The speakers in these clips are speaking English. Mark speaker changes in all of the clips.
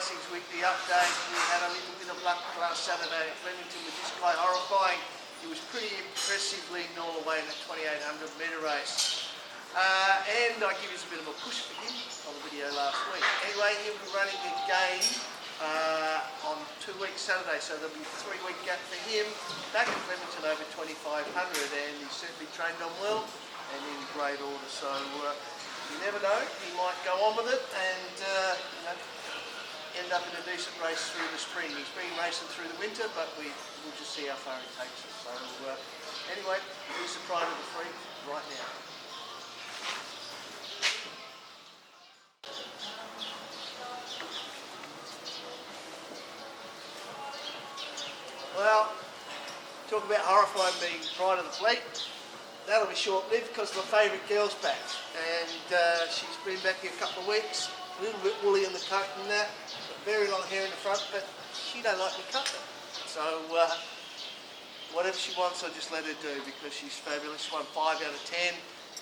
Speaker 1: Racing's weekly update. We had a little bit of luck last Saturday at Flemington with this guy, Horrifying. He was pretty impressively Norway in the 2800 metre race. And I give you a bit of a push for him on the video last week. Anyway, he'll be running again on 2 weeks Saturday, so there'll be a 3-week gap for him. Back at Flemington over 2500, and he's certainly trained on well and in great order. So you never know, he might go on with it and end up in a decent race through the spring. He's been racing through the winter, but we'll just see how far he takes us. So anyway, here's the pride of the free right now. Well, talk about Horrifying being pride of the fleet. That'll be short-lived because my favourite girl's back, and she's been back here a couple of weeks, a little bit woolly in the coat and that, but very long hair in the front, but she don't like me cutting it. So whatever she wants, I just let her do because she's fabulous. She won 5 out of 10,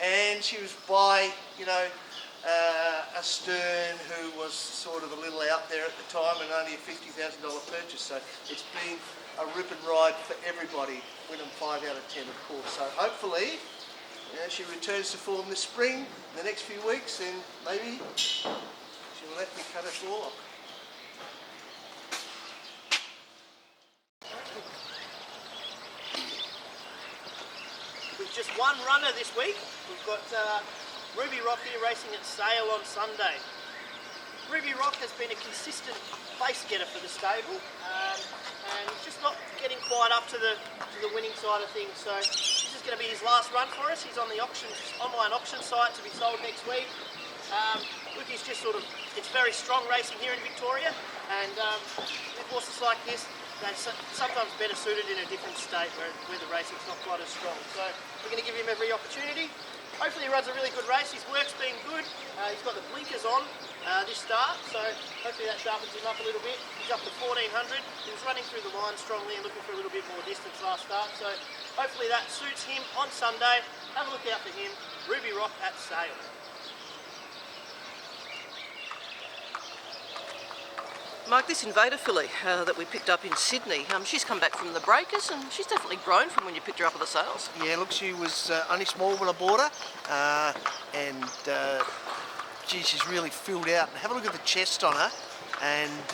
Speaker 1: and she was by, a Stern who was sort of a little out there at the time and only a $50,000 purchase. So it's been a rip and ride for everybody, winning 5 out of 10 of course. So hopefully she returns to form this spring, in the next few weeks, and maybe she'll let me cut her floor off.
Speaker 2: With just one runner this week, we've got Ruby Rock here racing at Sale on Sunday. Ruby Rock has been a consistent place getter for the stable, and he's just not getting quite up to the winning side of things. So this is going to be his last run for us. He's on the online auction site to be sold next week. Look, he's just it's very strong racing here in Victoria, and with horses like this, they're sometimes better suited in a different state where the racing's not quite as strong. So we're going to give him every opportunity. Hopefully he runs a really good race. His work's been good. He's got the blinkers on this start, so hopefully that sharpens him up a little bit. He's up to 1400. He was running through the line strongly and looking for a little bit more distance last start, so hopefully that suits him on Sunday. Have a look out for him. Ruby Rock at Sale.
Speaker 3: Mark, this Invader filly that we picked up in Sydney, she's come back from the breakers and she's definitely grown from when you picked her up at the sales.
Speaker 1: Yeah, look, she was only small when I bought her, and gee, she's really filled out. And have a look at the chest on her and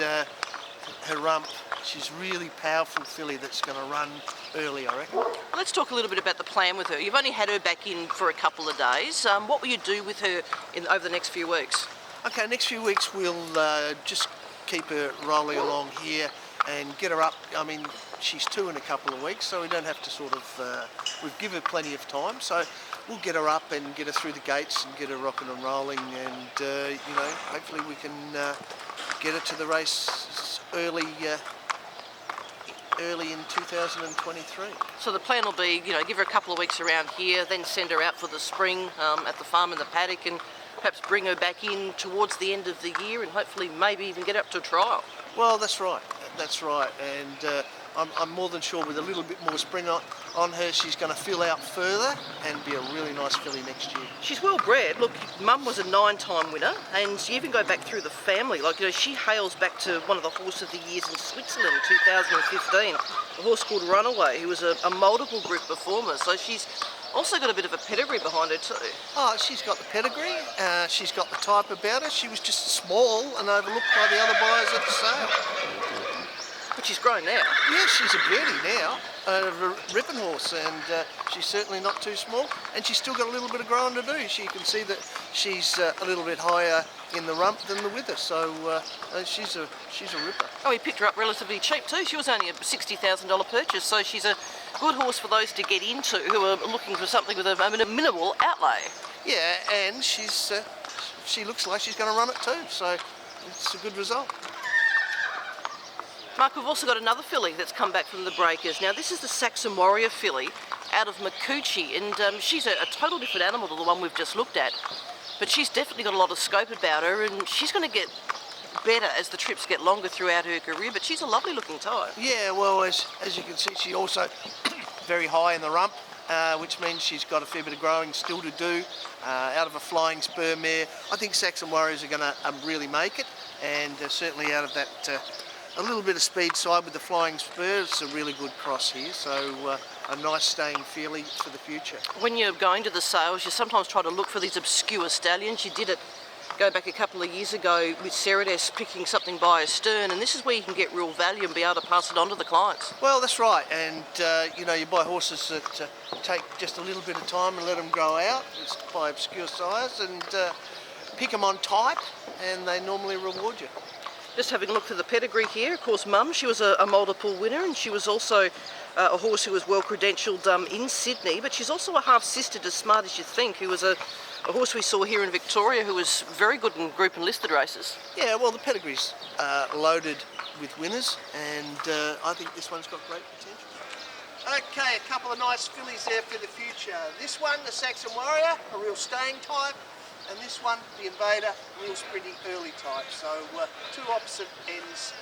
Speaker 1: her rump. She's really powerful filly that's going to run early, I reckon.
Speaker 3: Well, let's talk a little bit about the plan with her. You've only had her back in for a couple of days. What will you do with her over the next few weeks?
Speaker 1: Okay, next few weeks we'll just keep her rolling along here and get her up. I mean, she's 2 in a couple of weeks, so we don't have to we've given her plenty of time, so we'll get her up and get her through the gates and get her rocking and rolling, and hopefully we can get her to the race early in 2023.
Speaker 3: So the plan will be, give her a couple of weeks around here, then send her out for the spring at the farm in the paddock, and perhaps bring her back in towards the end of the year and hopefully maybe even get up to a trial.
Speaker 1: Well, that's right, and I'm more than sure with a little bit more spring on her, she's going to fill out further and be a really nice filly next year.
Speaker 3: She's well bred. Look, Mum was a 9-time winner, and you even go back through the family. She hails back to one of the Horse of the Years in Switzerland in 2015, a horse called Runaway, who was a multiple group performer. So she's also got a bit of a pedigree behind her too.
Speaker 1: Oh, she's got the pedigree, she's got the type about her. She was just small and overlooked by the other buyers at the sale.
Speaker 3: But she's grown now.
Speaker 1: Yeah, she's a beauty now, a ripping horse, and she's certainly not too small, and she's still got a little bit of growing to do. You can see that she's a little bit higher in the rump than the wither, so she's a ripper.
Speaker 3: Oh, he picked her up relatively cheap too. She was only a $60,000 purchase, so she's a good horse for those to get into who are looking for something with a minimal outlay.
Speaker 1: Yeah, and she looks like she's going to run it too, so it's a good result.
Speaker 3: Mark, we've also got another filly that's come back from the breakers. Now, this is the Saxon Warrior filly out of Makuuchi, and she's a total different animal to the one we've just looked at. But she's definitely got a lot of scope about her, and she's going to get better as the trips get longer throughout her career, but she's a lovely looking type.
Speaker 1: Yeah, well, as you can see, she also very high in the rump, which means she's got a fair bit of growing still to do out of a flying spur mare. I think Saxon Warriors are going to really make it. and certainly out of that a little bit of speed side with the flying spur. It's a really good cross here, so a nice staying filly for the future.
Speaker 3: When you're going to the sales, you sometimes try to look for these obscure stallions. You did it go back a couple of years ago with Cerades picking something by a stern, and this is where you can get real value and be able to pass it on to the clients.
Speaker 1: Well, that's right, and you know, you buy horses that take just a little bit of time and let them grow out. It's by obscure sires, and pick them on type, and they normally reward you.
Speaker 3: Just having a look through the pedigree here, of course, Mum, she was a multiple winner, and she was also a horse who was well credentialed in Sydney, but she's also a half-sister to Smart As You Think, who was a horse we saw here in Victoria who was very good in group and listed races.
Speaker 1: Yeah, well, the pedigree's loaded with winners, and I think this one's got great potential. Okay, a couple of nice fillies there for the future. This one, the Saxon Warrior, a real staying type, and this one, the Invader, real sprinty early type. So two opposite ends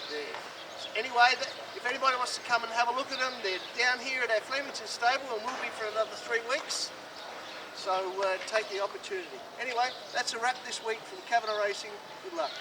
Speaker 1: there. So anyway, if anybody wants to come and have a look at them, they're down here at our Flemington stable and will be for another 3 weeks. So take the opportunity. Anyway, that's a wrap this week from Kavanagh Racing. Good luck.